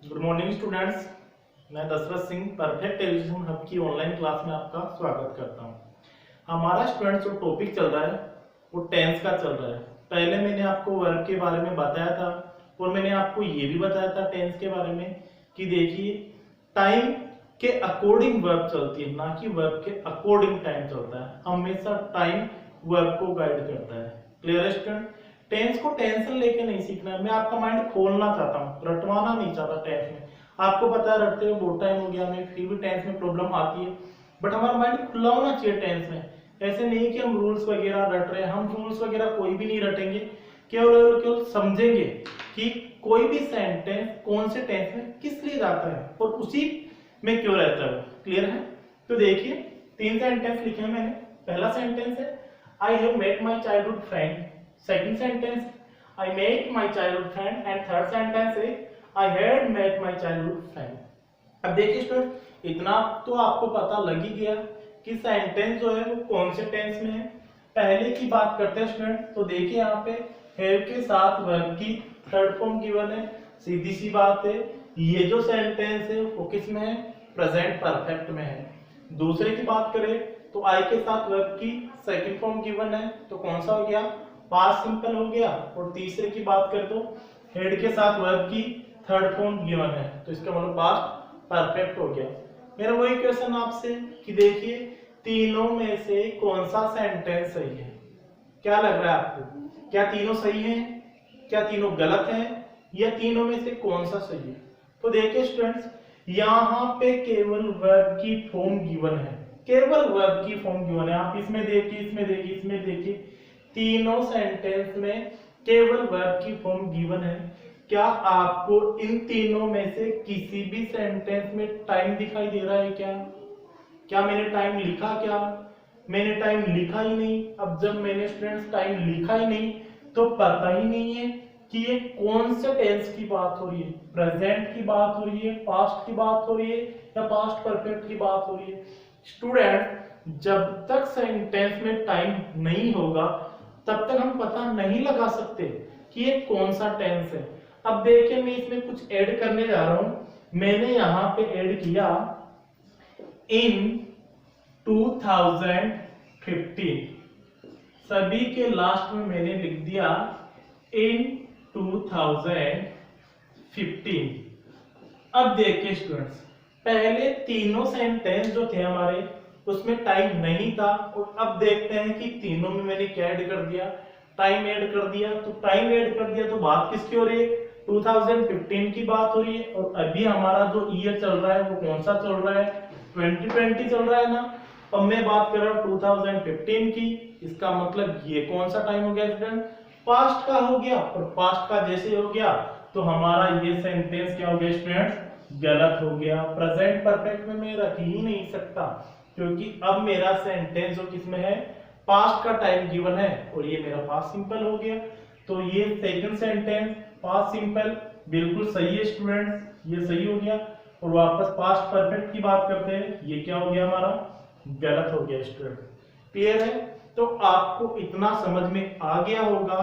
Good morning students. मैं Dashrath Singh perfect education hub की online class में आपका स्वागत करता हूं। हमारा स्टूडेंट्स जो टॉपिक चल रहा है वो टेंस का चल रहा है। पहले मैंने आपको वर्ब के बारे में बताया था और मैंने आपको ये भी बताया था टेंस के बारे में कि देखिए टाइम के अकॉर्डिंग वर्ब चलती है, ना कि वर्ब के अकॉर्डिंग टाइम चलता है। हमेशा टाइम वर्ब को गाइड करता है। Clear student? टेंस को टेंशन लेके नहीं सीखना है। मैं आपका माइंड खोलना चाहता हूँ, रटवाना नहीं चाहता टेंस में। आपको पता है रटते हुए बहुत टाइम हो गया हमें, फिर भी टेंस में प्रॉब्लम आती है। बट हमारा माइंड खुला होना चाहिए टेंस में। ऐसे नहीं कि हम रूल्स वगैरह रट रहे हैं। हम रूल्स वगैरह कोई भी नहीं रटेंगे, केवल केवल समझेंगे कि कोई भी सेंटेंस कौन से टेंस में किस लिए जाता है और उसी में क्यों रहता है। क्लियर है? तो देखिए 3 सेंटेंस लिखे हैं मैंने। पहला सेंटेंस है I have met my childhood friend. Second sentence I met my childhood friend and third sentence is I had met my childhood friend। अब देखिए स्टूडेंट, इतना तो आपको पता लग ही गया कि सेंटेंस जो है वो कौन से टेंस में है। पहले की बात करते हैं स्टूडेंट, तो देखिए यहाँ पे हैव के साथ वर्ब की थर्ड फॉर्म गिवन है। सीधी सी बात है, ये जो सेंटेंस है वो किस में है? प्रेजेंट परफेक्ट में है। दूसरे की बात करें तो आई के साथ वर्ब की सेकंड फॉर्म गिवन है, तो कौन सा हो गया? पास्ट सिंपल हो गया। और तीसरे की बात करें तो हेड के साथ वर्ब की थर्ड फॉर्म गिवन है, तो इसका मतलब पास्ट परफेक्ट हो गया। मेरा वही क्वेश्चन आपसे कि देखिए तीनों में से कौन सा सेंटेंस सही है? क्या लग रहा है आपको? क्या तीनों सही हैं? क्या तीनों गलत हैं? या तीनों में से कौन सा सही है? तो देखिए स्टूडेंट्स, यहाँ पे केवल वर्ब की फॉर्म गिवन है। केवल वर्ब की फॉर्म गिवन है। आप इसमें देखिए, इसमें देखिए, इसमें देखिए, तीनों सेंटेंस में केवल वर्ब की फॉर्म गिवन है। क्या आपको इन तीनों में से किसी भी सेंटेंस में टाइम दिखाई दे रहा है? क्या मैंने टाइम लिखा? क्या मैंने टाइम लिखा ही नहीं। अब जब मैंने स्टूडेंट्स टाइम लिखा ही नहीं तो पता ही नहीं है कि ये कौन से टेंस की बात हो रही है। प्रेजेंट की बात हो रही है, पास्ट की बात हो रही है, या पास्ट परफेक्ट की बात हो रही है। स्टूडेंट, जब तक सेंटेंस में टाइम नहीं होगा तब तक हम पता नहीं लगा सकते कि ये कौन सा टेंस है। अब देखिए मैं इसमें कुछ ऐड करने जा रहा हूं। मैंने यहां पे ऐड किया इन 2015। सभी के लास्ट में मैंने लिख दिया इन 2015। अब देखिए स्टूडेंट्स, पहले तीनों सेंटेंस जो थे हमारे उसमें टाइम नहीं था, और अब देखते हैं कि तीनों में मैंने क्या ऐड कर दिया? टाइम ऐड कर दिया। तो टाइम ऐड कर दिया तो बात किसकी हो रही है? 2015 की बात हो रही है। और अभी हमारा जो ईयर चल रहा है वो कौन सा चल रहा है? 2020 चल रहा है ना। अब मैं बात कर रहा हूँ 2015 की। इसका मतलब ये कौन सा टाइम हो गया स्टूडेंट? पास्ट का हो गया। और पास्ट का जैसे हो गया तो हमारा ये सेंटेंस क्या हो गया स्टूडेंट्स? गलत हो गया। प्रेजेंट परफेक्ट में मैं रख ही नहीं सकता, क्योंकि अब मेरा सेंटेंस जो किसमें है? पास्ट का टाइम गिवन है, और ये मेरा पास्ट सिंपल हो गया। तो ये सेकंड सेंटेंस पास्ट सिंपल बिल्कुल सही है स्टूडेंट्स, ये सही हो गया। और वापस पास्ट परफेक्ट की बात करते हैं, ये क्या हो गया हमारा? गलत हो गया स्टूडेंट। क्लियर है? तो आपको इतना समझ में आ गया होगा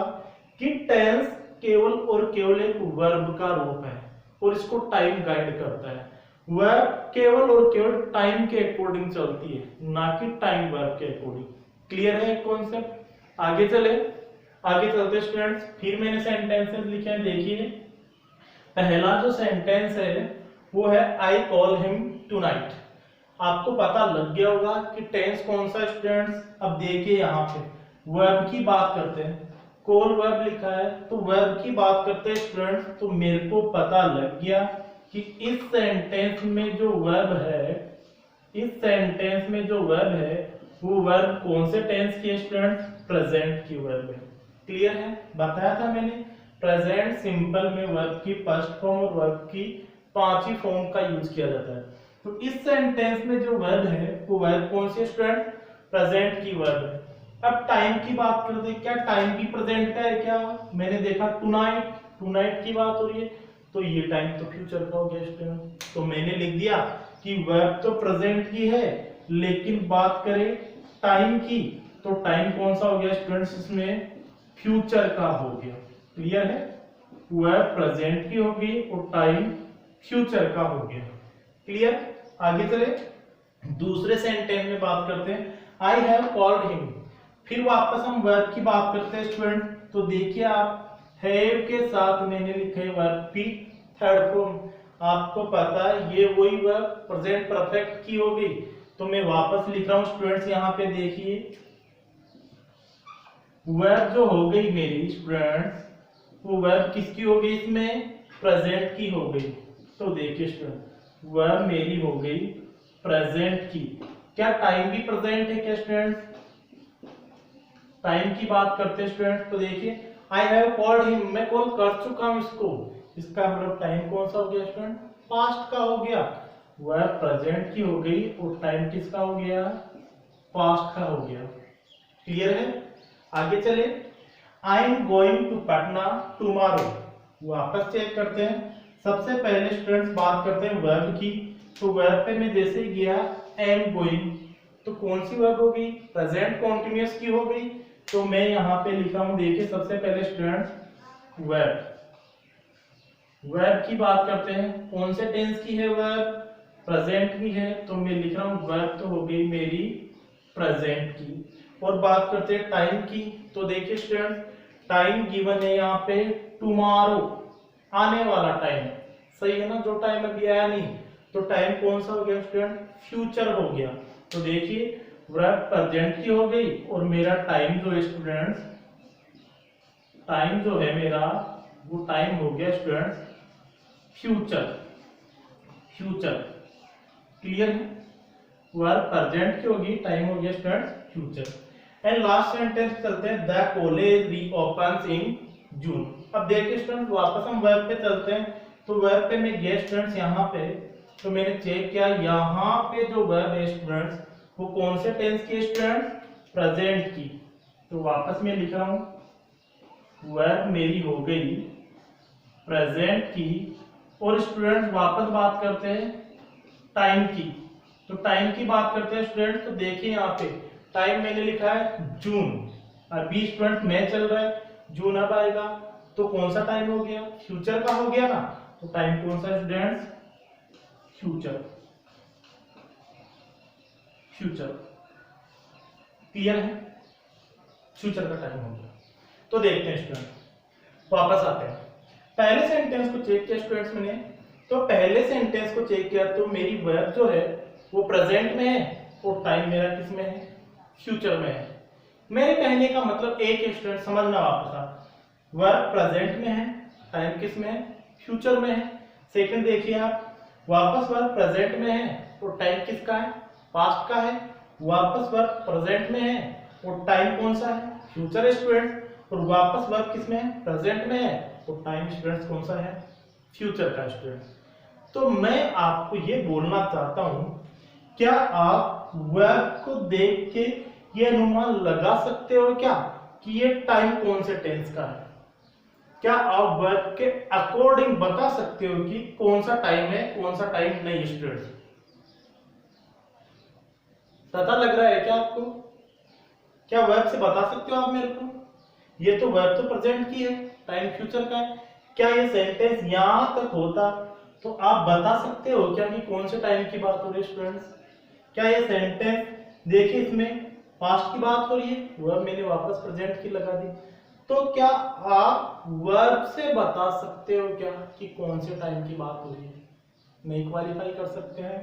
कि टेंस केवल और केवल एक वर्ब का रूप है और इसको टाइम गाइड करता है। वर्ब केवल और केवल टाइम के अकॉर्डिंग चलती है, ना कि टाइम वर्ब के अकॉर्डिंग। क्लियर है कॉन्सेप्ट? आगे चलते स्टूडेंट्स। फिर मैंने सेंटेंसेस लिखे हैं। देखिए पहला जो सेंटेंस है वो है आई कॉल हिम टुनाइट। आपको पता लग गया होगा कि टेंस कौन सा स्टूडेंट्स। अब देखिए यहाँ पे वर्ब की बात करते हैं, कॉल वर्ब लिखा है, तो वर्ब की बात करते हैं स्टूडेंट्स। तो मेरे को पता लग गया कि इस सेंटेंस में जो वर्ब है वो वर्ब कौन से टेंस की है स्टूडेंट्स? प्रेजेंट की वर्ब है। क्लियर है? बताया था मैंने प्रेजेंट सिंपल में वर्ब की फर्स्ट फॉर्म और वर्ब की पांचवी फॉर्म का यूज किया जाता है। तो इस सेंटेंस में जो वर्ब है वो वर्ब कौन सी स्टूडेंट? प्रेजेंट की वर्ब है। अब टाइम की बात करते हैं। क्या टाइम भी प्रेजेंट का है? क्या मैंने देखा टुनाइट की बात हो रही है, तो ये टाइम तो फ्यूचर का हो गया स्टूडेंट। तो मैंने लिख दिया कि वर्ब तो प्रेजेंट की है, लेकिन बात करें टाइम की तो टाइम कौन सा हो गया स्टूडेंट्स? इसमें फ्यूचर का हो गया। क्लियर है? वर्ब प्रेजेंट की होगी और टाइम फ्यूचर का हो गया। क्लियर? आगे चले, दूसरे सेंटेंस में बात करते हैं। I have called him. फिर वापस हम वर्ब की बात करते हैं स्टूडेंट। तो देखिए आप हैव के साथ मैंने लिखा है वर्ब की थर्ड फॉर्म। आपको पता है ये वही वर्ब प्रेजेंट परफेक्ट की हो गई। तो मैं वापस लिख रहा हूं स्टूडेंट्स, यहाँ पे देखिए वर्ब जो हो गई मेरी स्टूडेंट्स, वो वर्ब किसकी हो गई? इसमें प्रेजेंट की हो गई। तो देखिए स्टूडेंट वर्ब मेरी हो गई प्रेजेंट की। क्या टाइम भी प्रेजेंट है क्या स्टूडेंट्स? टाइम की बात करते हैं स्टूडेंट। तो देखिए आई हैव कॉल्ड हिम, मैं कॉल कर चुका हूं इसको। इसका मतलब टाइम कौन सा हो गया स्टूडेंट? पास्ट का हो गया। वर्ब प्रेजेंट की हो गई और टाइम किसका हो गया? पास्ट का हो गया। क्लियर है? आगे चले, I am going to Patna tomorrow. वापस चेक करते हैं। सबसे पहले स्टूडेंट्स बात करते हैं वर्ब की। तो वर्ब पे मैं जैसे ही गया एम गोइंग, तो कौन सी वर्ब हो गई? प्रेजेंट कॉन्टिन्यूअस की हो गई। तो मैं यहाँ पे लिखा हूं, देखिए सबसे पहले स्टूडेंट्स वर्ब, वर्ब की बात करते हैं। कौन से टेंस की है वर्ब? प्रेजेंट की है। तो मैं लिख रहा हूं वर्ब तो हो गई मेरी प्रेजेंट की। और बात करते हैं टाइम की। तो देखिए स्टूडेंट टाइम गिवन है यहाँ पे टुमारो, आने वाला टाइम। सही है ना? जो टाइम अभी आया नहीं, तो टाइम कौन सा हो गया स्टूडेंट? फ्यूचर हो गया। तो देखिए वर्ब प्रेजेंट की हो गई और मेरा टाइम जो है स्टूडेंट्स, टाइम जो है मेरा वो टाइम हो गया स्टूडेंट्स फ्यूचर। फ्यूचर क्लियर है? वर्ब प्रेजेंट की होगी, टाइम हो गया students future. And last sentence चलते हैं, द कॉलेज रीओपन्स इन जून। अब देखिए स्टूडेंट वापस हम वर्ब पे चलते हैं। तो वर्ब पे मैं गया स्टूडेंट्स यहाँ पे, तो मैंने चेक किया यहाँ पे जो वर्ब है स्टूडेंट्स वो कौन से टेंस की स्टूडेंट्स? प्रेजेंट की। तो वापस मैं लिख रहा हूं वर्ब मेरी हो गई प्रेजेंट की। और स्टूडेंट्स वापस बात करते हैं टाइम की। तो टाइम की बात करते हैं स्टूडेंट्स। तो देखिए यहाँ पे टाइम मैंने लिखा है जून। अभी स्टूडेंट मई चल रहा है, जून अब आएगा। तो कौन सा टाइम हो गया? फ्यूचर का हो गया ना। तो टाइम कौन सा स्टूडेंट्स? फ्यूचर। फ्यूचर क्लियर है? फ्यूचर का टाइम हो गया। तो देखते हैं स्टूडेंट, वापस आते हैं। पहले सेंटेंस को चेक किया स्टूडेंट्स मैंने। तो पहले सेंटेंस को चेक किया तो मेरी वर्ब जो है वो प्रेजेंट में है और टाइम मेरा किस में है? फ्यूचर में है। मेरे कहने का मतलब एक है स्टूडेंट, समझना वापस आप, वर्ब प्रेजेंट में है, टाइम किस में है? फ्यूचर में है। सेकंड देखिए आप, वापस वर्ब प्रेजेंट में है और टाइम किसका है? पास्ट का है। वापस वर्ब प्रेजेंट में है और टाइम कौन सा है? फ्यूचर है स्टूडेंट। और वापस वर्ब किस में है? प्रेजेंट में है और टाइम स्टूडेंट्स कौन सा है? फ्यूचर का स्टूडेंट। तो मैं आपको ये बोलना चाहता हूं, क्या आप वर्ब को देख के ये अनुमान लगा सकते हो क्या कि ये टाइम कौन से टेंस का है? क्या आप वर्ब के अकॉर्डिंग बता सकते हो कि कौन सा टाइम है, कौन सा टाइम नहीं? स्टूडेंट्स पता लग रहा है क्या आपको? क्या वर्ब से बता सकते हो आप मेरे को? ये तो वर्ब तो प्रेजेंट की है, टाइम फ्यूचर का है। क्या ये सेंटेंस यहां तक होता तो आप बता सकते हो क्या कि कौन से टाइम की बात हो रही है स्टूडेंट्स? क्या ये सेंटेंस देखिए इसमें पास्ट की बात हो रही है, वर्ब मैंने वापस प्रेजेंट की लगा दी। तो क्या आप वर्ब से बता सकते हो क्या कि कौन से टाइम की बात हो रही है? नहीं क्वालिफाई कर सकते हैं।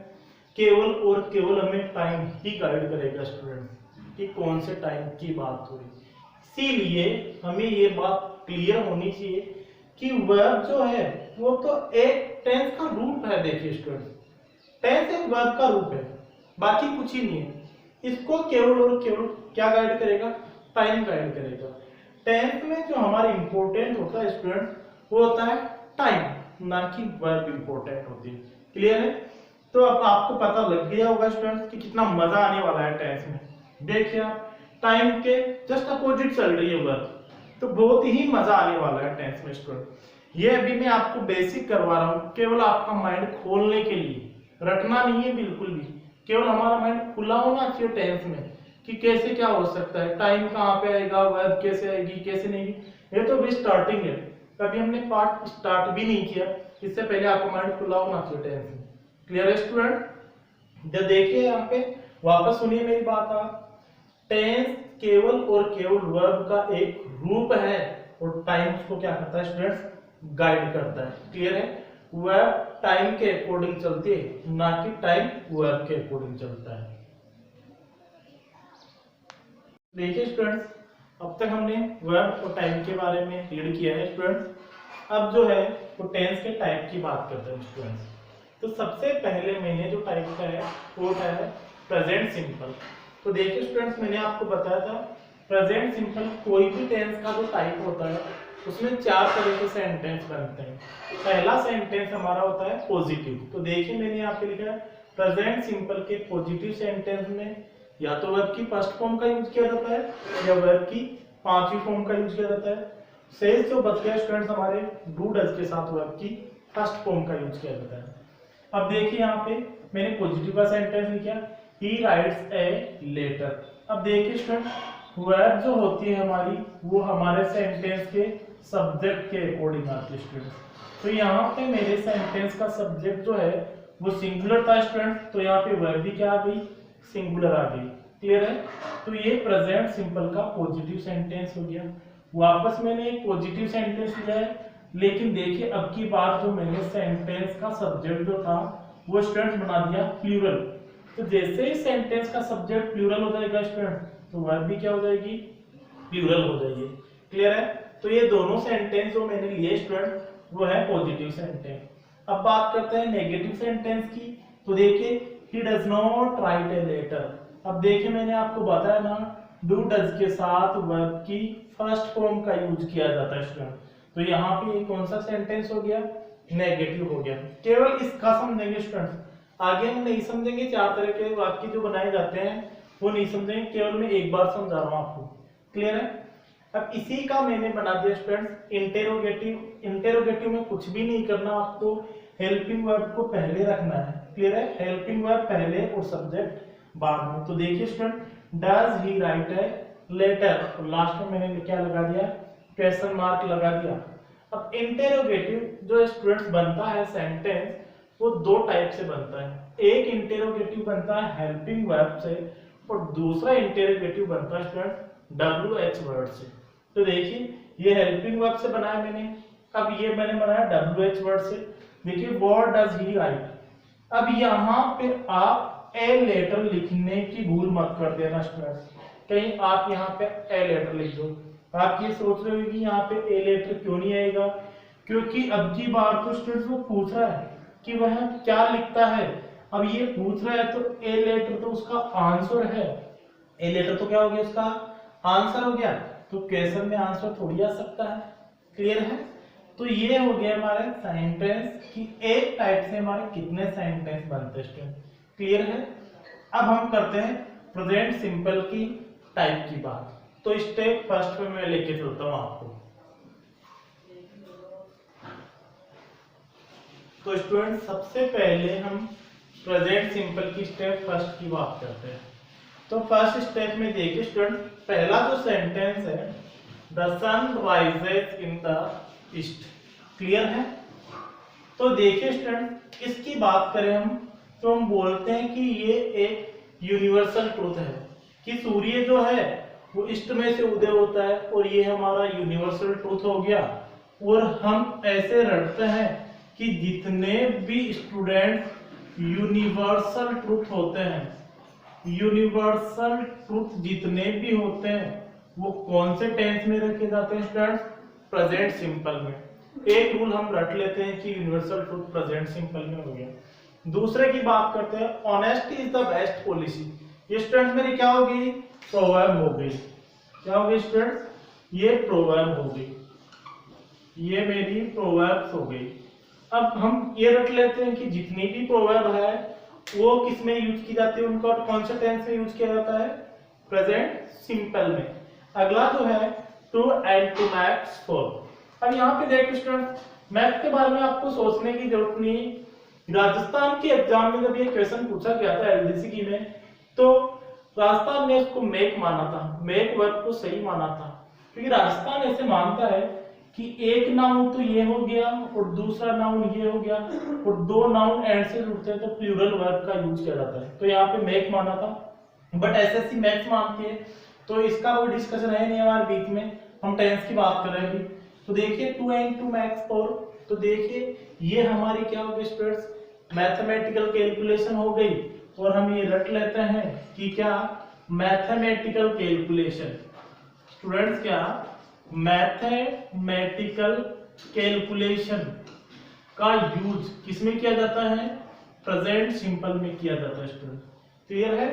केवल और केवल हमें टाइम ही गाइड करेगा स्टूडेंट कि कौन से टाइम की बात हो रही है। इसीलिए हमें ये बात क्लियर होनी चाहिए कि वर्ब जो है वो तो एक टेंस का रूप है। देखिए स्टूडेंट, टेंस एक वर्ब का रूप है, बाकी कुछ ही नहीं है। इसको केवल और केवल क्या गाइड करेगा? टाइम गाइड करेगा। टेंस में जो हमारा इंपॉर्टेंट होता है स्टूडेंट वो होता है टाइम, ना कि वर्ब इंपॉर्टेंट होती है। क्लियर है? तो अब आपको पता लग गया होगा स्टूडेंट्स कि कितना मजा आने वाला है टेंस में। देखिए आप टाइम के जस्ट अपोजिट चल रही है वर्ब, तो बहुत ही मजा आने वाला है टेंस में स्टूडेंट। ये अभी मैं आपको बेसिक करवा रहा हूँ केवल आपका माइंड खोलने के लिए, रटना नहीं है बिल्कुल भी। केवल हमारा माइंड खुला होना चाहिए टेंस में कि कैसे क्या हो सकता है, टाइम कहाँ पे आएगा, वर्ब कैसे आएगी, कैसे नहीं। ये तो भी स्टार्टिंग है, कभी हमने पार्ट स्टार्ट भी नहीं किया। इससे पहले आपका माइंड खुला होना चाहिए टेंस में। क्लियर है स्टूडेंट? जब देखिए यहाँ पे वापस सुनिए मेरी बात आप, टेंस केवल और केवल वर्ब का एक रूप है और टाइम उसको क्या करता है स्टूडेंट्स, गाइड करता है। क्लियर है? वर्ब टाइम के अकॉर्डिंग चलती है, ना कि टाइम वर्ब के अकॉर्डिंग चलता है। देखिए स्टूडेंट्स, अब तक हमने वर्ब और टाइम के बारे में रीड किया है स्टूडेंट्स। अब जो है वो टेंस के टाइप की बात करते हैं स्टूडेंट्स। तो सबसे पहले मैंने जो टाइप का है वो है प्रेजेंट सिंपल। तो देखिए स्टूडेंट्स, मैंने आपको बताया था प्रेजेंट सिंपल कोई भी टेंस का जो टाइप होता है उसमें 4 तरह के सेंटेंस बनते हैं। पहला सेंटेंस हमारा होता है पॉजिटिव। तो देखिए मैंने यहाँ पे लिखा है प्रेजेंट सिंपल के पॉजिटिव सेंटेंस में या तो वर्ब की फर्स्ट फॉर्म का यूज किया जाता है या वर्ब की 5वीं फॉर्म का यूज किया जाता है। शेष जो बच गया स्टूडेंट्स हमारे डू डज के साथ वर्ब की फर्स्ट फॉर्म का यूज किया जाता है। अब देखिए यहाँ पे मैंने पॉजिटिव का सेंटेंस लिखा, ही राइट्स ए लेटर। अब देखिए स्टूडेंट, वर्ब जो होती है हमारी वो हमारे सेंटेंस के सब्जेक्ट के अकॉर्डिंग आती है स्टूडेंट। तो यहाँ पे मेरे सेंटेंस का सब्जेक्ट जो है वो सिंगुलर था स्टूडेंट, तो यहाँ पे वर्ब भी क्या आ गई, सिंगुलर आ गई। क्लियर है? तो ये प्रेजेंट सिंपल का पॉजिटिव सेंटेंस हो गया। वापस मैंने एक पॉजिटिव सेंटेंस लिया है, लेकिन देखिए अब की बार जो मैंने सेंटेंस का सब्जेक्ट जो था वो स्टूडेंट बना दिया प्लूरल। तो जैसे ही सेंटेंस का सब्जेक्ट प्लूरल हो जाएगा स्टूडेंट, तो वर्ब भी क्या हो जाएगी, प्लूरल हो जाएगी। क्लियर है? तो ये दोनों सेंटेंस जो मैंने लिए स्टूडेंट वो है पॉजिटिव सेंटेंस। अब बात करते हैं नेगेटिव सेंटेंस की। तो देखिए he does not write a letter। अब देखिए मैंने आपको बताया ना डू डज के साथ वर्ब की फर्स्ट फॉर्म का यूज किया जाता है स्टूडेंट। तो यहाँ पे ये कौन सा सेंटेंस हो गया, नेगेटिव हो गया। केवल इसका समझेंगे स्टूडेंट्स, आगे हम नहीं समझेंगे। 4 तरह के वाक्य जो बनाए जाते हैं वो नहीं समझेंगे, केवल मैं एक बार समझा रहा हूँ आपको। क्लियर है? अब इसी का मैंने बना दिया स्टूडेंट्स इंटेरोगेटिव। इंटेरोगेटिव में कुछ भी नहीं करना, आपको हेल्पिंग वर्ब को पहले रखना है। क्लियर है? हेल्पिंग वर्ब पहले और सब्जेक्ट बाद में। तो देखिए student, does he write a letter, तो लास्ट में मैंने क्या लगा दिया, क्वेश्चन मार्क लगा दिया। अब इंटेरोगेटिव जो स्टूडेंट्स बनता है सेंटेंस वो 2 टाइप से बनता है। एक इंटेरोगेटिव बनता है हेल्पिंग वर्ब से और दूसरा इंटेरोगेटिव बनता है स्टूडेंट WH वर्ड से। तो देखिए ये हेल्पिंग वर्ब से बनाया मैंने, अब ये मैंने बनाया WH वर्ड से। देखिए व्हाट डज ही राइट। अब यहाँ पे आप ए लेटर लिखने की भूल मत कर देना स्टूडेंट्स, कहीं आप यहाँ पे ए लेटर लिख दो। आप ये सोच रहे हो कि यहाँ पे ए लेटर क्यों नहीं आएगा, क्योंकि अब की बार तो स्टूडेंट्स वो पूछ रहा है कि वह क्या लिखता है। अब ये पूछ रहा है तो ए लेटर तो उसका आंसर है, ए लेटर तो क्या हो गया, उसका आंसर हो गया। तो क्वेश्चन में आंसर थोड़ी आ सकता है। क्लियर है? तो ये हो गया हमारे सेंटेंस की एक टाइप से हमारे कितने सेंटेंस बनते हैं। क्लियर है? अब हम करते हैं प्रेजेंट सिंपल की टाइप की बात। तो स्टेप फर्स्ट में मैं लेके चलता हूं आपको। तो स्टूडेंट सबसे पहले हम प्रेजेंट सिंपल की स्टेप फर्स्ट की बात करते हैं। तो फर्स्ट स्टेप में देखिए स्टूडेंट, पहला जो सेंटेंस है the sun rises in the east. Clear है? तो देखिए स्टूडेंट, इसकी बात करें हम तो हम बोलते हैं कि ये एक यूनिवर्सल ट्रूथ है कि सूर्य जो है वो ईस्ट में से उदय होता है और ये हमारा यूनिवर्सल ट्रूथ हो गया। और हम ऐसे रटते हैं कि जितने भी स्टूडेंट यूनिवर्सल ट्रूथ होते हैं, यूनिवर्सल ट्रूथ जितने भी होते हैं वो कौन से टेंस में रखे जाते हैं स्टूडेंट्स, प्रेजेंट सिंपल में। एक रूल हम रट लेते हैं कि यूनिवर्सल ट्रूथ प्रेजेंट सिंपल में हो गया। दूसरे की बात करते हैं, honesty is the best policy. ये स्टूडेंट्स मेरी क्या हो गई, प्रोवर्ब हो गई। क्या हो गई स्टूडेंट्स, ये प्रोवर्ब हो गई, ये मेरी प्रोवर्ब्स हो गई। अब हम ये रट लेते हैं कि जितनी भी प्रोवर्ब है वो किस में यूज की जाती है, उनका कौन से टेंस में यूज किया जाता है, प्रेजेंट सिंपल में। अगला जो है two and two makes four. अब यहाँ पे देखिए स्टूडेंट, मैथ के बारे में आपको सोचने की जरूरत नहीं। राजस्थान के एग्जाम में जब ये क्वेश्चन पूछा गया था एलडीसी की में, तो राजस्थान ने इसको मेक माना था, मेक वर्ब को सही माना था, क्योंकि राजस्थान ऐसे मानता है कि एक नाउन तो ये हो गया और दूसरा नाउन ये हो गया और दो नाउन एंड से जुड़ते हैं तो प्लूरल वर्ब का यूज किया जाता है। तो यहाँ पे मैक माना था, बट एसएससी मैक्स मानती है, तो इसका कोई डिस्कशन है नहीं हमारे बीच में, हम टेंस की बात कर रहे हैं अभी। तो देखिए 2 and 2 मैक्स 4, तो देखिए ये हमारी क्या हो गई स्टूडेंट्स, मैथमेटिकल कैलकुलेशन हो गई, और हम ये रट लेते हैं कि क्या मैथमेटिकल कैलकुलेशन, स्टूडेंट्स क्या मैथमेटिकल कैलकुलेशन का यूज किसमें किया जाता है, प्रेजेंट सिंपल में किया जाता है स्टूडेंट, क्लियर है।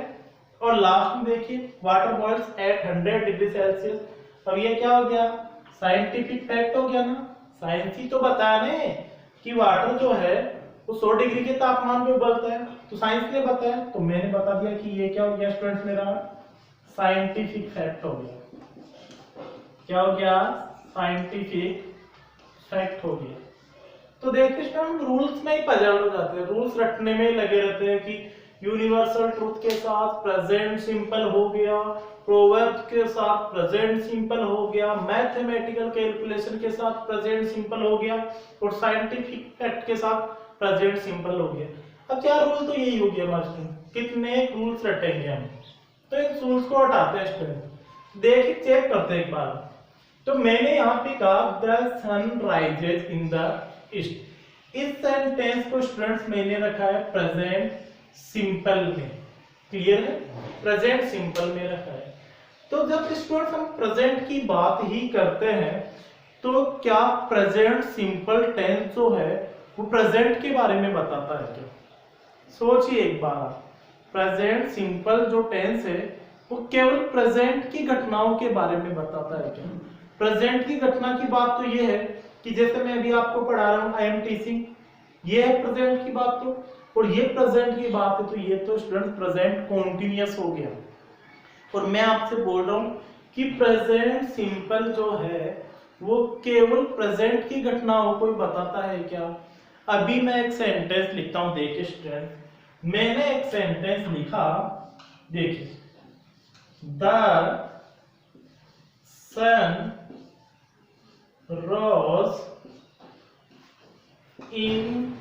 और लास्ट में देखिए water boils at 100 degree Celsius, अब ये क्या हो गया, साइंटिफिक फैक्ट हो गया ना, साइंस ही तो बताया ना कि वाटर जो है वो 100 डिग्री के तापमान पे उबलता है, तो साइंस ने बताया, तो मैंने बता दिया कि ये क्या हो गया स्टूडेंट्स, मेरा साइंटिफिक फैक्ट हो गया। क्या हो गया, साइंटिफिक फैक्ट हो गया। तो देखिए हम रूल्स में ही पजल हो जाते हैं, रूल्स रटने में लगे रहते हैं कि यूनिवर्सल ट्रूथ के साथ प्रेजेंट सिंपल हो गया, प्रोवर्ब के साथ प्रेजेंट सिंपल हो गया, मैथमेटिकल कैलकुलेशन के साथ प्रेजेंट सिंपल हो गया, और साइंटिफिक फैक्ट के साथ प्रेजेंट सिंपल हो गया। अब क्या रूल तो यही हो गया हमारे, कितने रूल्स रटेंगे हम, तो इन रूल्स को हटाते हैं स्टूडेंट। देखिए चेक करते हैं एक बार, तो मैंने यहाँ पे कहा the sun rises in the east, इस सेंटेंस को स्टूडेंट्स मैंने रखा है प्रेजेंट सिंपल में, क्लियर है, प्रेजेंट सिंपल में रखा है। तो जब स्टूडेंट्स हम प्रेजेंट की बात ही करते हैं, तो क्या प्रेजेंट सिंपल टेंस जो है वो प्रेजेंट के बारे में बताता है क्या, सोचिए एक बार। प्रेजेंट सिंपल जो टेंस है वो केवल प्रेजेंट की घटनाओं के बारे में बताता है क्या, प्रेजेंट की घटना की बात तो ये है कि जैसे मैं अभी आपको पढ़ा रहा हूँ आई एम टीचिंग, ये है प्रेजेंट की बात, तो और ये प्रेजेंट की बात है, तो ये तो स्टूडेंट प्रेजेंट कॉन्टिन्यूअस हो गया। और मैं आपसे बोल रहा हूँ कि प्रेजेंट सिंपल जो है वो केवल प्रेजेंट की घटनाओं को ही बताता है क्या। अभी मैं एक सेंटेंस लिखता हूँ, देखिए स्टूडेंट, मैंने एक सेंटेंस लिखा, देखिए the sun rose in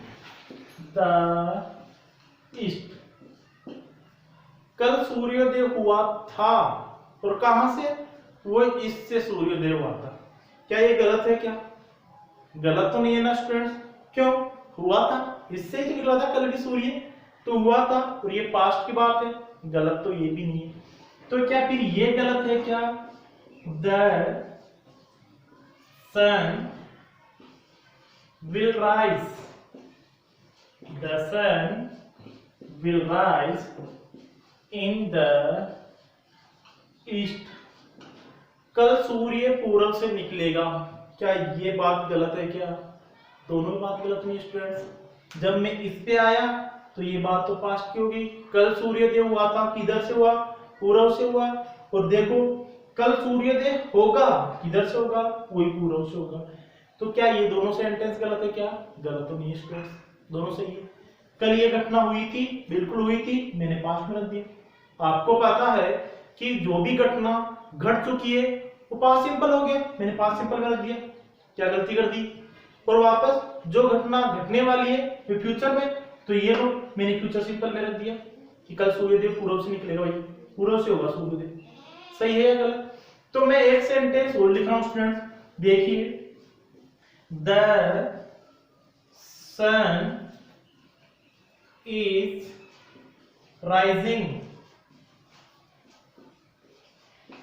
the east, कल सूर्योदय हुआ था, और कहां से, वो ईस्ट से सूर्योदय हुआ था। क्या ये गलत है क्या, गलत तो नहीं है ना स्टूडेंट्स, क्यों, हुआ था, इससे ही निकला था कल भी सूर्य, तो हुआ था, और ये पास्ट की बात है, गलत तो ये भी नहीं है। तो क्या फिर ये गलत है क्या, the sun will rise, the sun will rise in the east, कल सूर्य पूरब से निकलेगा, क्या ये बात गलत है क्या, दोनों बात गलत नहीं स्टूडेंट्स। जब मैं इस पे आया तो ये बात तो पास्ट की होगी, कल सूर्योदय हुआ था, किधर से हुआ, पूरब से हुआ, और देखो कल सूर्योदय होगा, किधर से होगा, वही पूरब से होगा। तो क्या ये दोनों सेंटेंस गलत है क्या, गलत तो नहीं है स्टूडेंट्स, दोनों सही है। कल ये घटना हुई थी, बिल्कुल हुई थी, मैंने पास्ट में रख दिया। आपको पता है कि जो भी घटना घट चुकी है वो पास्ट सिंपल हो गया, मैंने पास्ट सिंपल में रख दिया, क्या गलती कर दी। और वापस जो घटना घटने वाली है वो फ्यूचर में, तो ये लो मैंने फ्यूचर सिंपल में रख दिया कि कल सूर्योदय पूरब से निकलेगा, भाई पूरब से होगा सूर्योदय, सही है या गलत। तो मैं एक सेंटेंस और लिख रहा हूं स्टूडेंट्स, देखिए the sun is rising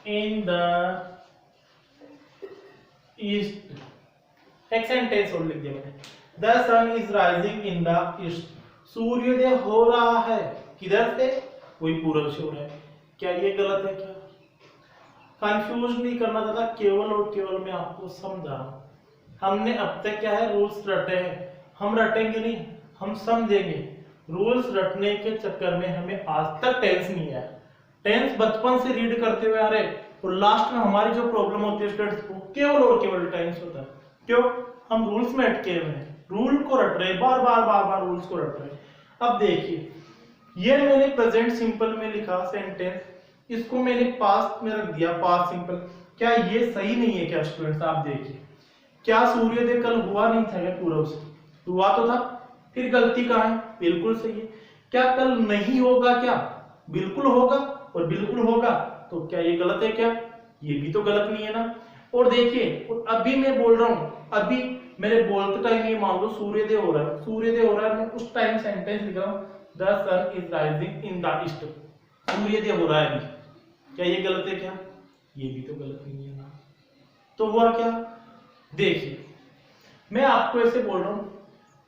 in the east, एक सेंटेंस और लिख दिया मैंने, the sun is rising in the east, सूर्योदय हो रहा है, किधर से, वही पूरब से हो रहा है। क्या ये गलत है क्या, कंफ्यूज नहीं करना चाहता, केवल और केवल मैं आपको समझा रहा हूं। हमने अब तक क्या है, रूल्स रटे हैं, हम रटेंगे नहीं, हम समझेंगे। रूल्स रटने के चक्कर में हमें आज तक टेंस नहीं आया, टेंस बचपन से रीड करते हुए आ रहे, और लास्ट में हमारी जो प्रॉब्लम होती है स्टूडेंट्स को केवल और केवल टेंस होता है, क्यों, हम रूल्स में अटके हुए हैं, रूल को रट रहे, बार बार रूल्स को रट रहे। अब देखिए ये मैंने प्रेजेंट सिंपल में लिखा सेंटेंस, इसको मैंने पास्ट में रख दिया, पास्ट सिंपल, क्या ये सही नहीं है क्या स्टूडेंट्स। आप देखिए क्या सूर्योदय कल हुआ नहीं था क्या पूर्व से? हुआ तो था। फिर गलती कहाँ है? बिल्कुल सही है। क्या कल नहीं होगा क्या? बिल्कुल होगा। और बिल्कुल होगा तो क्या ये गलत है क्या? ये भी तो गलत नहीं है ना। और देखिए, और अभी मैं बोल रहा हूं, अभी मेरे बोलते टाइम ये मान लो सूर्योदय हो रहा है, सूर्योदय हो रहा है, मैं उस टाइम सेंटेंस लिख रहा हूं, the sun is rising in the east. सूर्योदय हो रहा है अभी, क्या ये गलत है क्या? ये भी तो गलत नहीं है ना। तो हुआ क्या? देखिए, मैं आपको ऐसे बोल रहा हूं,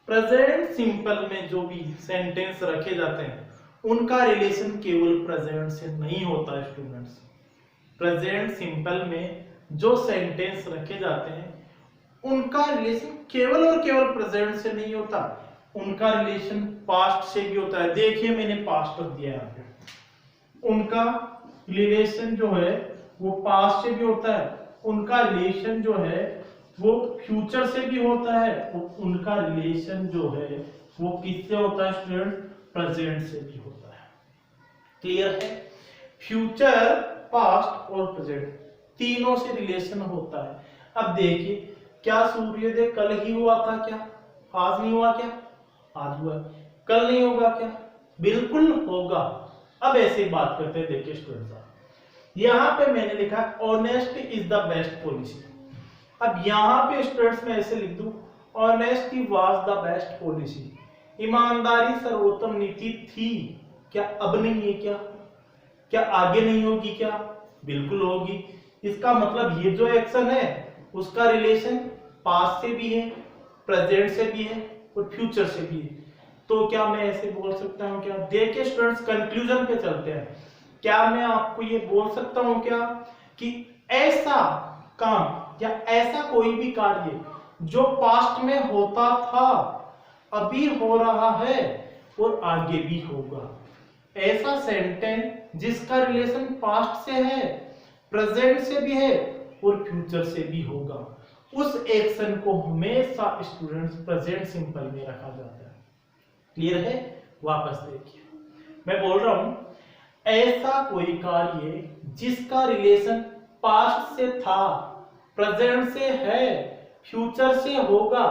प्रेजेंट सिंपल में जो भी सेंटेंस रखे जाते हैं उनका रिलेशन केवल प्रेजेंट से नहीं होता है स्टूडेंट्स। प्रेजेंट सिंपल में जो सेंटेंस रखे जाते हैं उनका रिलेशन केवल और केवल प्रेजेंट से नहीं होता, उनका रिलेशन पास्ट से भी होता है। देखिए, मैंने पास्ट रख दिया यहाँ पे। उनका रिलेशन जो है वो पास्ट से भी होता है, उनका रिलेशन जो है वो फ्यूचर से भी होता है, और उनका रिलेशन जो है वो किससे होता है स्टूडेंट? प्रेजेंट से भी होता है। क्लियर है? फ्यूचर, पास्ट और प्रेजेंट तीनों से रिलेशन होता है। अब देखिए, क्या सूर्योदय कल ही हुआ था क्या? आज नहीं हुआ क्या? आज हुआ। कल नहीं होगा क्या? बिल्कुल होगा। अब ऐसे बात करते हैं। देखिए स्टूडेंट्स, यहाँ पे मैंने लिखा honest is the best policy. अब यहाँ पे स्टूडेंट्स मैं ऐसे लिख दूं, honesty was the best policy. ईमानदारी सर्वोत्तम नीति थी। क्या अब नहीं है क्या? क्या आगे नहीं होगी क्या? बिल्कुल होगी। इसका मतलब ये जो एक्शन है उसका रिलेशन पास्ट से भी है, प्रेजेंट से भी है और फ्यूचर से भी है। तो क्या मैं ऐसे बोल सकता हूं क्या? देखिए स्टूडेंट्स, कंक्लूजन पे चलते हैं। क्या मैं आपको ये बोल सकता हूं क्या कि ऐसा काम या ऐसा कोई भी कार्य जो पास्ट में होता था, अभी हो रहा है और आगे भी होगा, ऐसा सेंटेंस जिसका रिलेशन पास्ट से है, प्रेजेंट से भी है और फ्यूचर से भी होगा, उस एक्शन को हमेशा स्टूडेंट्स प्रेजेंट सिंपल में रखा जाता है। क्लियर है? वापस देखिए, मैं बोल रहा हूं, ऐसा कोई कार्य जिसका रिलेशन पास्ट से था, प्रेजेंट से है, फ्यूचर से होगा,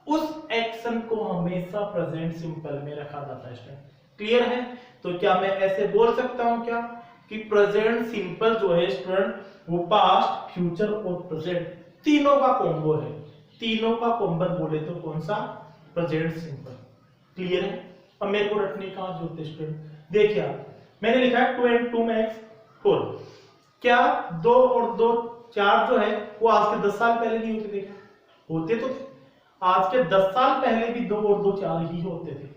उस एक्शन को हमेशा प्रेजेंट सिंपल में रखा जाता है। क्लियर है? तो क्या मैं ऐसे बोल सकता हूं क्या कि प्रेजेंट सिंपल जो है स्टूडेंट वो पास्ट, फ्यूचर और प्रेजेंट तीनों का कॉम्बो है। तीनों का कॉम्बन बोले तो कौन सा? Present simple. क्लियर है? अब मेरे को रटने का जो स्टूडेंट देखिए, आप मैंने लिखा है 2 and 2 makes 4। क्या 2 और 2 4 जो है वो आज के 10 साल पहले नहीं होते थे? होते तो थे। आज के 10 साल पहले भी 2 और 2 4 ही होते थे,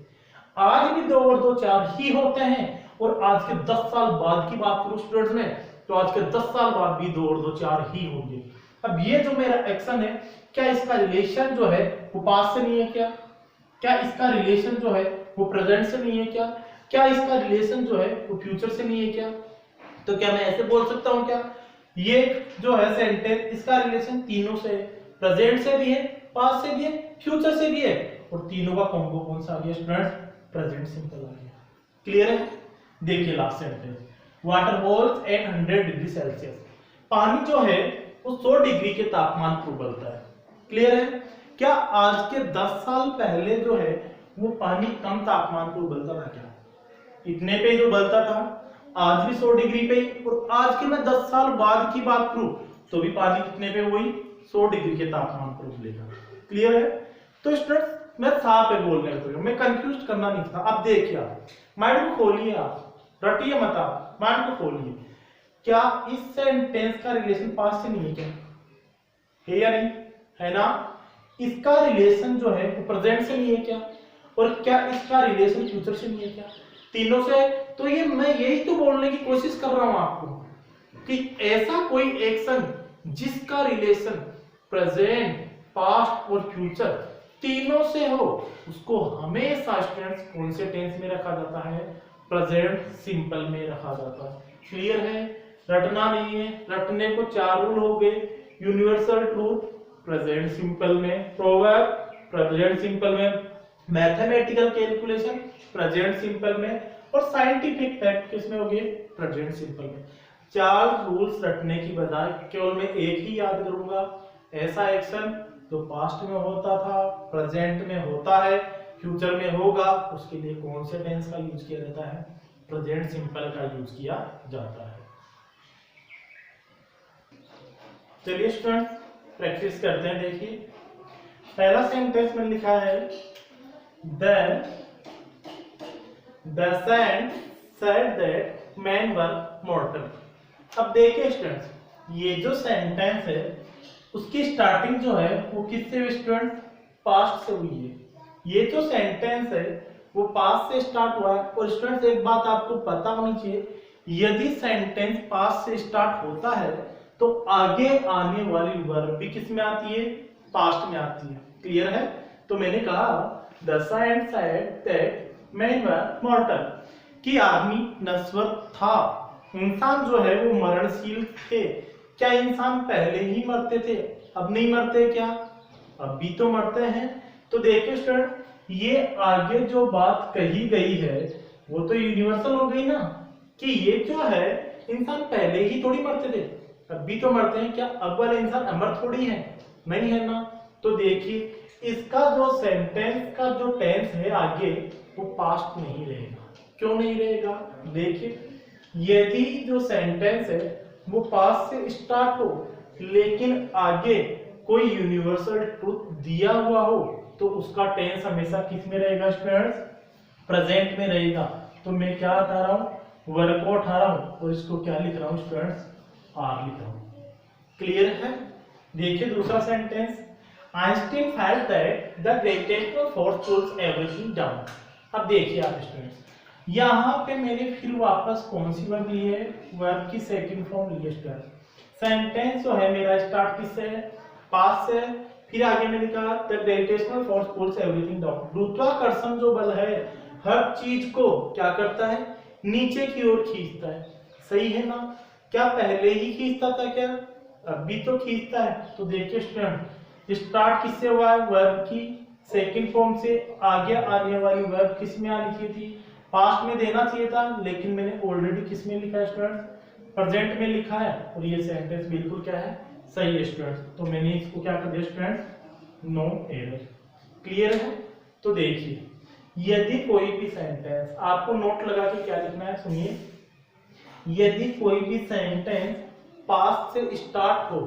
आज भी 2 और 2 4 ही होते हैं। और आज के 10 साल बाद की बात करूं स्टूडेंट्स में, तो आज के 10 साल बाद भी 2 और 2 4 ही होंगे। अब ये जो मेरा एक्शन है, क्या इसका रिलेशन जो है वो पास्ट से नहीं है क्या? क्या इसका रिलेशन जो है वो प्रेजेंट से नहीं है क्या? क्या इसका रिलेशन जो है वो फ्यूचर से नहीं है क्या? तो क्या मैं ऐसे बोल सकता हूं क्या, ये जो है सेंटेंस, इसका रिलेशन तीनों से है, प्रेजेंट से भी है, पास्ट से भी है, फ्यूचर से भी है, और तीनों का कॉम्बो कौन सा आ गया स्टूडेंट्स? प्रेजेंट सिंपल आ गया। क्लियर है? देखिए last sentence, water boils at 100 degree Celsius. पानी जो है वो 100 डिग्री के तापमान पर उबलता है। क्लियर है? क्या आज के 10 साल पहले जो है वो पानी कम तापमान पर उबलता था क्या? इतने पे जो उबलता था, आज भी 100 डिग्री पे ही। और आज के मैं 10 साल बाद की बात करूं तो भी पानी कितने पे? वही 100 डिग्री के तापमान पर उबलेगा। क्लियर है? तो स्टूडेंट्स, मैं साफ है बोलने लगा, मैं कंफ्यूज करना नहीं था। अब देखिए, आप माइंड को खोलिए, आप रटिए मत, आप माइंड को खोलिए। क्या इस सेंटेंस का रिलेशन पास्ट से नहीं है क्या? है या नहीं? है ना? इसका रिलेशन जो है वो प्रेजेंट से नहीं है क्या? और क्या इसका रिलेशन फ्यूचर से नहीं है क्या? तीनों से। तो ये मैं यही तो बोलने की कोशिश कर रहा हूं आपको कि ऐसा कोई एक्शन जिसका रिलेशन प्रेजेंट, पास्ट और फ्यूचर तीनों से हो, उसको हमेशा स्टूडेंट्स कौन से टेंस में रखा जाता है? प्रेजेंट सिंपल में रखा जाता है। क्लियर है? रटना नहीं है, रटने को 4 रूल हो गए। यूनिवर्सल ट्रूथ प्रेजेंट सिंपल में, प्रोवर्ब प्रेजेंट सिंपल में, मैथमेटिकल कैलकुलेशन प्रेजेंट सिंपल में, और साइंटिफिक फैक्ट किसमें हो गए? प्रेजेंट सिंपल में। 4 रूल्स रटने की बजाय केवल मैं एक ही याद करूंगा, ऐसा एक्शन जो पास्ट में होता था, प्रेजेंट में होता है, फ्यूचर में होगा, उसके लिए कौन से टेंस का यूज किया जाता है? प्रेजेंट सिंपल का यूज किया जाता है। चलिए स्टूडेंट्स प्रैक्टिस करते हैं। देखिए पहला सेंटेंस में लिखा है the saint said that men were mortal। अब देखिए स्टूडेंट्स, ये जो सेंटेंस है उसकी स्टार्टिंग जो है वो किससे हुई स्टूडेंट? पास्ट से हुई है। ये जो सेंटेंस है वो पास्ट से स्टार्ट हुआ है। और स्टूडेंट्स एक बात आपको पता होनी चाहिए, यदि सेंटेंस पास्ट से स्टार्ट होता है तो आगे आने वाली वर्ब भी किस में आती है? पास्ट में आती है। क्लियर है? तो मैंने कहा the science said that man वर मॉर्टल, कि आदमी नश्वर था, इंसान जो है वो मरणशील थे। क्या इंसान पहले ही मरते थे? अब नहीं मरते क्या? अब भी तो मरते हैं। तो देखिए स्टूडेंट, ये आगे जो बात कही गई है वो तो यूनिवर्सल हो गई ना, कि ये जो है इंसान पहले ही थोड़ी मरते थे, अब भी तो मरते हैं। क्या अब वाले इंसान अमर थोड़ी है? नहीं है ना। तो देखिए इसका जो सेंटेंस का जो टेंस है आगे वो पास्ट नहीं रहेगा। क्यों नहीं रहेगा? देखिए यदि जो सेंटेंस है वो पास्ट से स्टार्ट हो लेकिन आगे कोई यूनिवर्सल ट्रूथ दिया हुआ हो तो उसका टेंस हमेशा किस में रहेगा स्टूडेंट्स? प्रेजेंट में रहेगा। तो मैं क्या हटा रहा हूँ? वर्ब को उठा रहा हूँ और इसको क्या लिख रहा हूँ स्टूडेंट्स? आर लिख रहा हूँ। क्लियर है? देखिए दूसरा sentence, Einstein felt that the gravitational force pulls everything down. अब देखिए आप स्टूडेंट्स, यहाँ पे मैंने फिर वापस कौन सी वर्ब ली है? वर्ब की सेकंड फॉर्म ली है स्टूडेंट्स। सेंटेंस जो है मेरा स्टार्ट किससे है? पास्ट से। फिर आगे मैंने कहा the gravitational force pulls everything down. गुरुत्वाकर्षण जो बल है हर चीज को क्या करता है? नीचे की ओर खींचता है। सही है ना? क्या पहले ही खींचता था क्या? अब भी तो खींचता है। तो देखिए स्टूडेंट, स्टार्ट किससे हुआ है? वर्ब की सेकंड फॉर्म से। आगे आने वाली वर्ब किस में आनी चाहिए थी? पास्ट में देना चाहिए था, लेकिन मैंने ऑलरेडी किस में लिखा है स्टूडेंट? प्रेजेंट में लिखा है। और ये सेंटेंस बिल्कुल क्या है? सही है स्टूडेंट। तो मैंने इसको क्या कर दिया स्टूडेंट? No error. क्लियर है? तो देखिए यदि कोई भी सेंटेंस, आपको नोट लगा के क्या लिखना है सुनिए, यदि कोई भी सेंटेंस पास्ट से स्टार्ट हो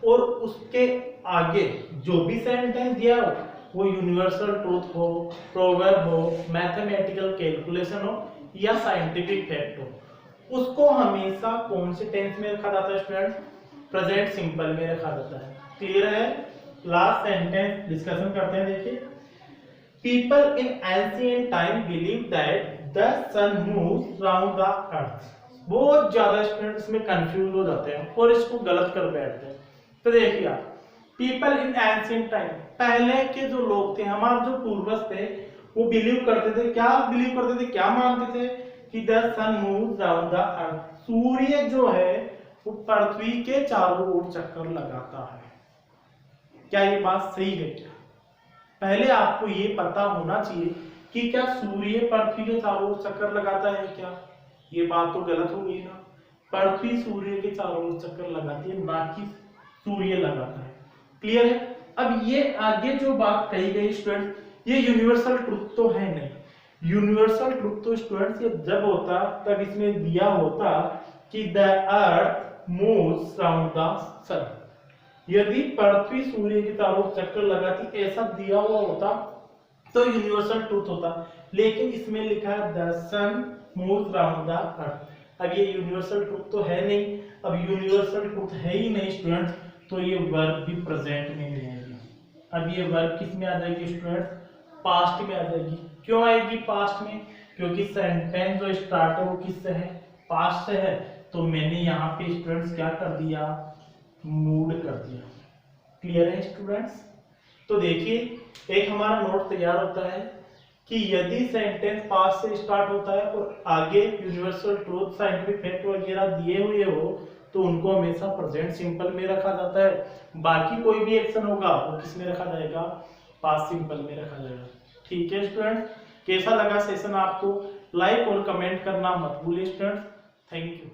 और उसके आगे जो भी सेंटेंस दिया हो वो यूनिवर्सल ट्रूथ हो, प्रोवर्ब हो, मैथमेटिकल कैलकुलेशन हो या साइंटिफिक फैक्ट हो, उसको हमेशा कौन से टेंस में रखा जाता है स्टूडेंट? प्रेजेंट सिंपल में रखा जाता है। क्लियर है? लास्ट सेंटेंस डिस्कशन करते हैं। देखिए people in ancient time believe that the sun moves round the earth. बहुत ज्यादा स्टूडेंट इसमें कंफ्यूज हो जाते हैं और इसको गलत कर बैठते हैं। तो देखिए आप, पीपल इन एंशिएंट टाइम, पहले के जो लोग थे, हमारे जो पूर्वज थे, वो बिलीव करते थे। क्या बिलीव करते थे? क्या मानते थे? कि the sun moves round the earth, सूर्य जो है वो पृथ्वी के चारों ओर चक्कर लगाता है। क्या ये बात सही है? क्या पहले आपको ये पता होना चाहिए कि क्या सूर्य पृथ्वी के चारों ओर चक्कर लगाता है क्या? ये बात तो गलत हो गई ना। पृथ्वी सूर्य के चारों ओर चक्कर लगाती है, ना कि सूर्य लगाता है। क्लियर है? अब ये आगे जो बात कही गई स्टूडेंट, ये यूनिवर्सल ट्रुथ तो है नहीं। यूनिवर्सल ट्रुथ तो स्टूडेंट्स ये जब होता तब इसमें दिया होता कि the earth moves round the sun. यदि पृथ्वी सूर्य की चारों ओर चक्कर लगाती ऐसा दिया हुआ होता तो यूनिवर्सल ट्रुथ होता, लेकिन इसमें लिखा है the sun moves round the earth. अब ये यूनिवर्सल ट्रुथ तो है नहीं। अब यूनिवर्सल ट्रुथ है ही नहीं स्टूडेंट, तो ये वर्ब भी प्रेजेंट में नहीं आएगी। अब ये वर्ब किस में आ जाएगी स्टूडेंट? पास्ट में आ जाएगी। क्यों आएगी पास्ट में? क्योंकि सेंटेंस जो स्टार्ट है वो किससे है? पास्ट से है। तो मैंने यहाँ पे स्टूडेंट्स क्या कर दिया? मूड कर दिया। क्लियर है स्टूडेंट्स? तो देखिए एक हमारा नोट तैयार होता है कि यदि सेंटेंस पास्ट से स्टार्ट होता है और आगे यूनिवर्सल ट्रूथ, साइंटिफिक फैक्ट वगैरह दिए हुए हो तो उनको हमेशा प्रेजेंट सिंपल में रखा जाता है। बाकी कोई भी एक्शन होगा वो किस में रखा जाएगा? पास्ट सिंपल में रखा जाएगा। ठीक है स्टूडेंट्स, कैसा लगा सेशन आपको? लाइक और कमेंट करना मत भूलिए स्टूडेंट्स। Thank you.